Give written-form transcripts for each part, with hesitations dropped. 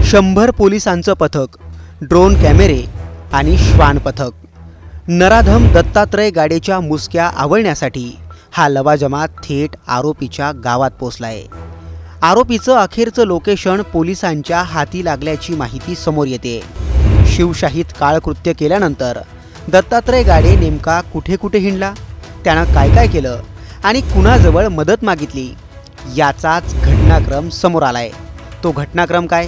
100 पोलिसांचं पथक, ड्रोन कॅमेरे आणि श्वान पथक. नराधम दत्तात्रय गाडेच्या मुसक्या आवळण्यासाठी हा लवाजमा थेट आरोपीच्या गावात पोहोचलाय. आरोपीचं अखेरचं लोकेशन पोलिसांच्या हाती लागल्याची माहिती समोर येते. शिवशाहीत काळकृत्य केल्यानंतर दत्तात्रय गाडे नेमका कुठे कुठे हिंडला, त्यानं काय काय केलं आणि कुणाजवळ मदत मागितली याचाच घटनाक्रम समोर आलाय. तो घटनाक्रम काय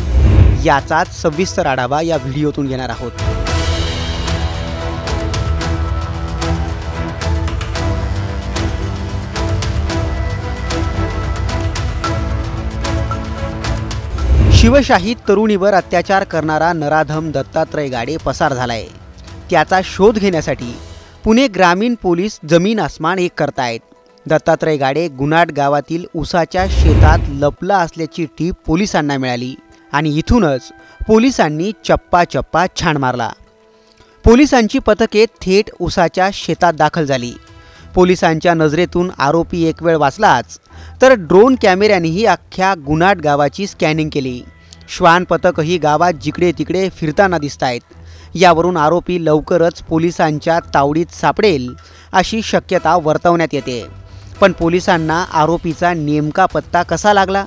याचाच सविस्तर आढावा या व्हिडिओतून घेणार आहोत. शिवशाहीत तरुणीवर अत्याचार करणारा नराधम दत्तात्रय गाडे पसार झालाय. त्याचा शोध घेण्यासाठी पुणे ग्रामीण पोलीस जमीन आसमान एक करतायत. दत्तात्रय गाडे गुनाट गावातील उसाच्या शेतात लपला असल्याची टीप पोलिसांना मिळाली आणि इथूनच पोलिसांनी चप्पा चप्पा छान मारला. पोलिसांची पथके थेट उसाच्या शेतात दाखल झाली. पोलिसांच्या नजरेतून आरोपी एक वेळ वाचलाच, तर ड्रोन कॅमेऱ्यानेही अख्ख्या गुनाट गावाची स्कॅनिंग केली. श्वान पथकही गावात जिकडे तिकडे फिरताना दिसतायत. यावरून आरोपी लवकरच पोलिसांच्या तावडीत सापडेल अशी शक्यता वर्तवण्यात येते. पण पोलिसांना आरोपीचा नेमका पत्ता कसा लागला,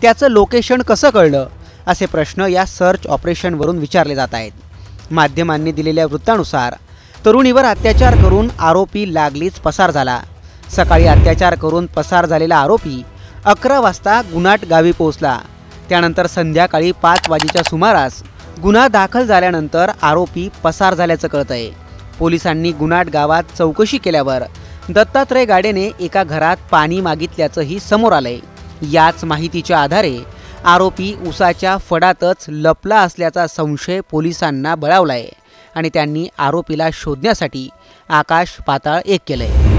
त्याचं लोकेशन कसं कळलं, असे प्रश्न या सर्च ऑपरेशनवरून विचारले जात आहेत. माध्यमांनी दिलेल्या वृत्तानुसार तरुणीवर अत्याचार करून आरोपी लागलीच पसार झाला. सकाळी अत्याचार करून पसार झालेला आरोपी 11 वाजता गुनाट गावी पोहोचला. त्यानंतर संध्याकाळी 5 वाजेच्या सुमारास गुन्हा दाखल झाल्यानंतर आरोपी पसार झाल्याचं कळतंय. पोलिसांनी गुनाट गावात चौकशी केल्यावर दत्तात्रय गाडेने एका घरात पाणी मागितल्याचंही समोर आलंय. याच माहितीच्या आधारे आरोपी उसाच्या फडातच लपला असल्याचा संशय पोलिसांना बळावलाय आणि त्यांनी आरोपीला शोधण्यासाठी आकाश पाताळ एक केलंय.